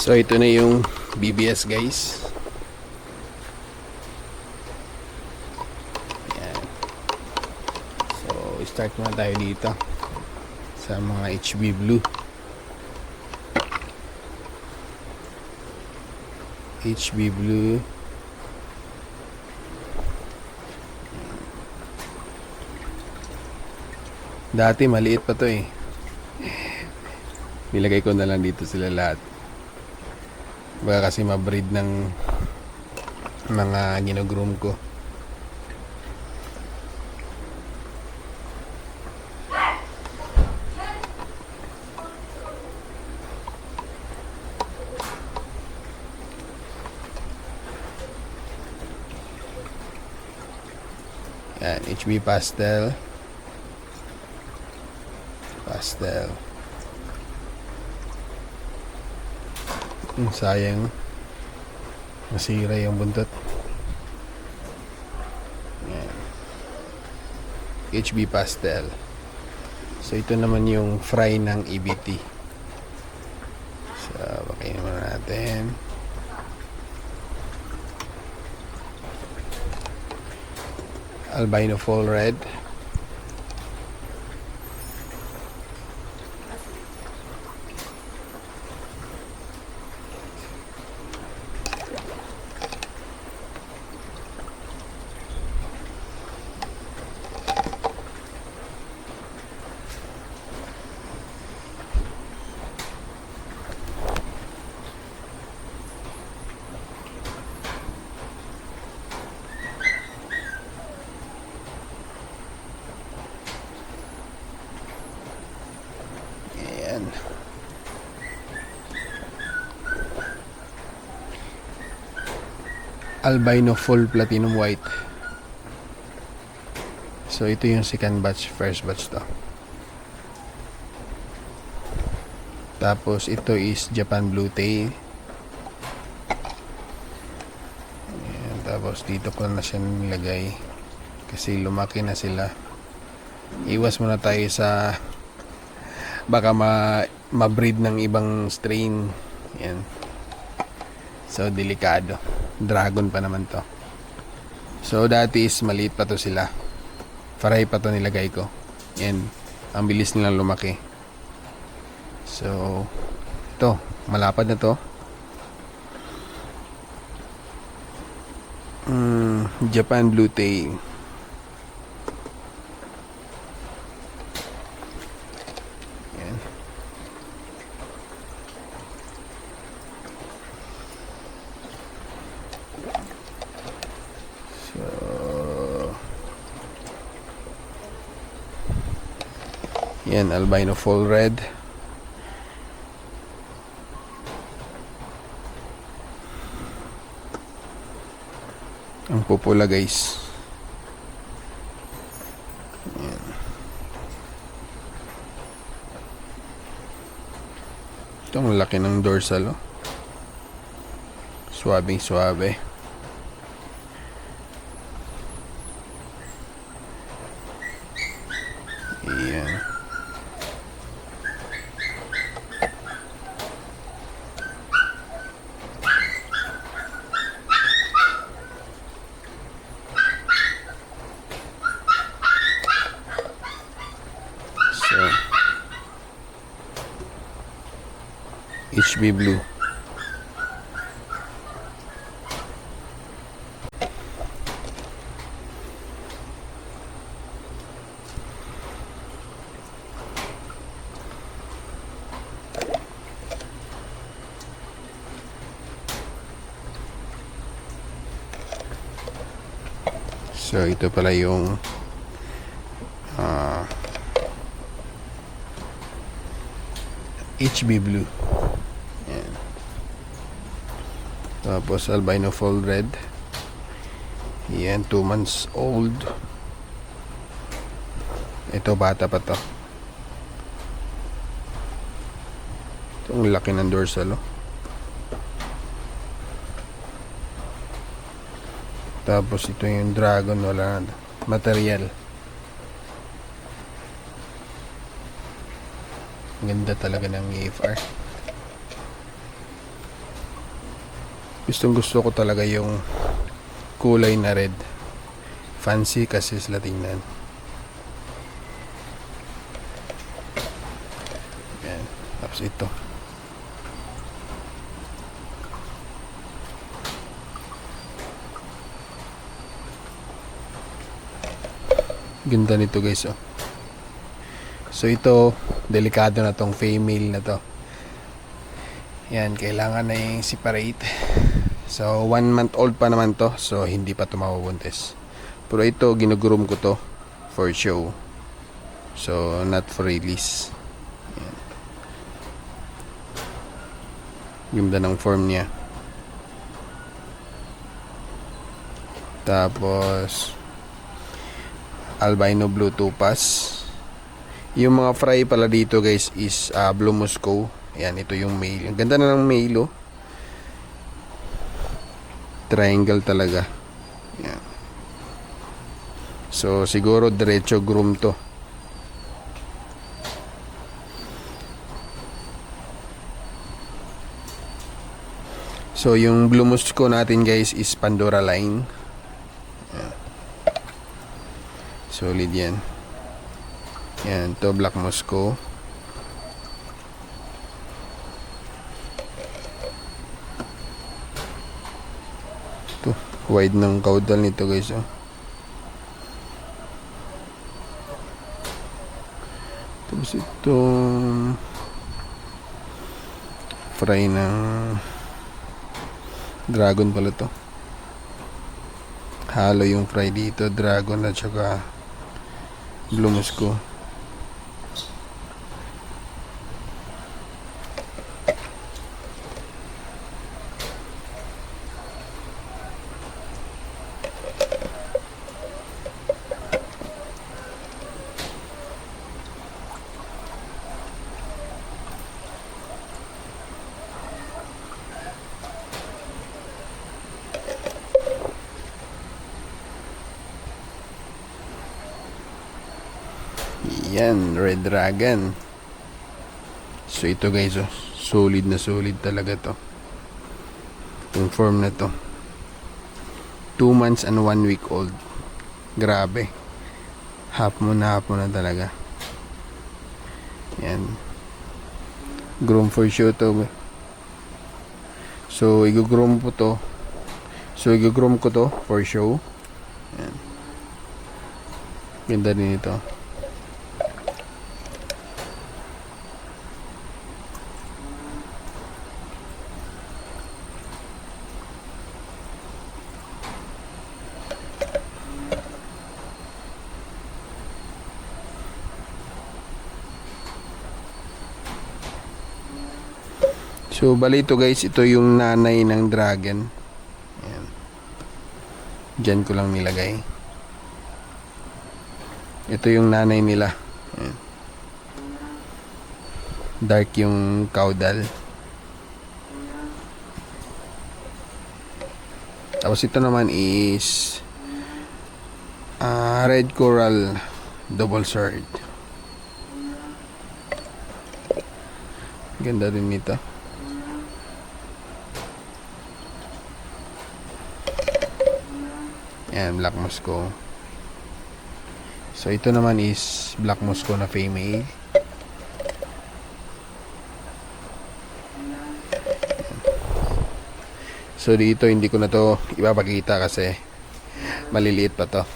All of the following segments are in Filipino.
So ito na yung BBS guys. Ayan. So start muna tayo dito sa mga HB Blue. HB Blue. Dati maliit pa to eh. Nilagay ko na lang dito sila lahat. Baka kasi ma-breed ng mga ginogroom ko. Yan, HB Pastel. Sayang masira yung buntot. Yan. HB Pastel. So ito naman yung fry ng EBT. So bakayin naman natin. Albino Full Red. Albino Full Platinum White. So ito yung second batch, first batch to. Tapos ito is Japan Blue Tail. Ayan, tapos dito ko na siya nilagay kasi lumaki na sila. Iwas muna tayo sa baka ma-breed ng ibang strain. Ayan. So delikado. Dragon pa naman to. So dati is maliit pa to sila. Faray pa to nilagay ko. Yan. Ang bilis nilang lumaki. So ito, malapad na to. Japan Blue Tail. Yan. Yan, Albino Full Red. Ang pupula guys. Yan. Ito ang laki ng dorsal oh. Suwabing suwabe. Yan. HB Blue. So ito pala yung HB Blue. Yan. Tapos Albino Full Red. Yan, 2 months old. Ito bata pa to. Itong laki ng dorsal oh. Tapos ito yung dragon, wala na material. Ganda talaga ng AFR. Gustong gusto ko talaga yung kulay na red. Fancy kasi sila tingnan. Yan. Tapos ito. Ganda nito guys, oh. So ito, delikado na tong female na to. Yan, kailangan na yung separate. So 1 month old pa naman to, so hindi pa to mabubuntis. Pero ito, ginugroom ko to for show. So not for release. Yan. Ganda ng form niya. Tapos albino blue topaz. Yung mga fry pala dito guys is blue Moscow. Ayan, ito yung male. Ang ganda na ng male, oh. Triangle talaga. Ayan. So siguro diretso groom to. So yung blue Moscow natin guys is Pandora line. Solid yan. Yan, to black Moscow. To wide ng caudal nito guys, oh. Tapos ito fry ng dragon pala to. Halo yung fry dito, dragon at saka blue Moscow. Yan, red dragon. So ito guys, oh, solid na solid talaga to. Yung form na to 2 months and 1 week old. Grabe. Half mo na talaga. Yan. Groom for show to. So i-groom po to. So i-groom ko to for show. Yan. Ganda din ito. So bali ito guys, ito yung nanay ng dragon. Ayan. Diyan ko lang nilagay. Ito yung nanay nila. Ayan. Dark yung caudal. Tapos ito naman is red coral double sword. Ganda din nito. Yan, black Moscow. So ito naman is black Moscow na female. So dito hindi ko na to ipapakita kasi maliliit pa to.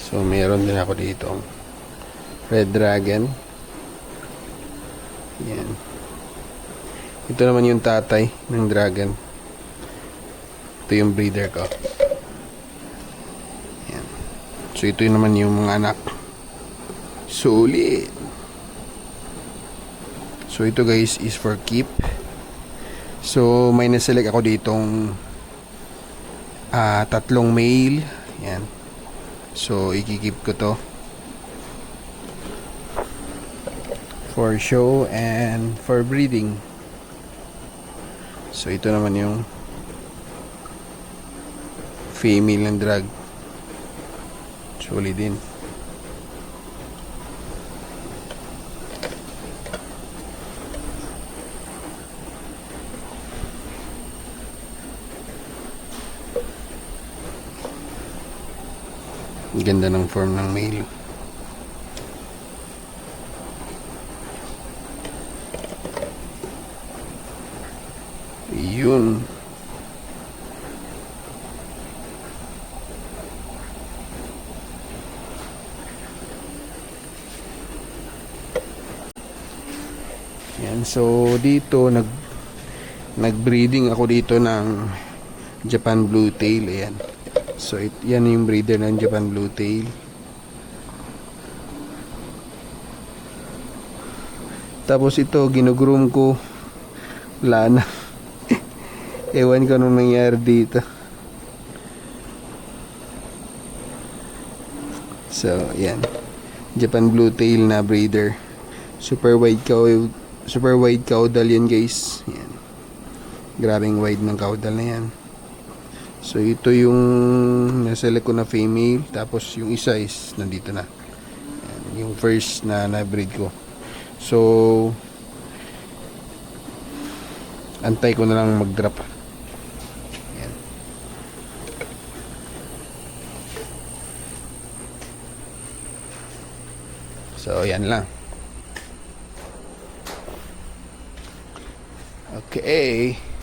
So meron din ako dito Red Dragon. Yan. Ito naman yung tatay ng dragon. Ito yung breeder ko. Yan. So ito yung naman yung mga anak. Sulit. So ito guys is for keep. So may naselect ako ditong tatlong male. Yan. So ikikip ko to for show and for breeding. So ito naman yung female ng drag. Solid din. Ganda ng form ng male. Yun. Yan, so dito nagbreeding ako dito ng Japan Blue Tail. Ayan. So yan yung breeder ng Japan Blue Tail. Tapos ito ginugroom ko. Wala na. Ewan ko anong nangyari dito. So yan, Japan Blue Tail na breeder. Super wide caudal yan guys. Yan. Grabing wide ng caudal na yan. So ito yung naselect ko na female. Tapos yung isa is nandito na. Yan, yung first na na-breed ko. So antay ko na lang mag-drop. Yan. So yan lang. Okay.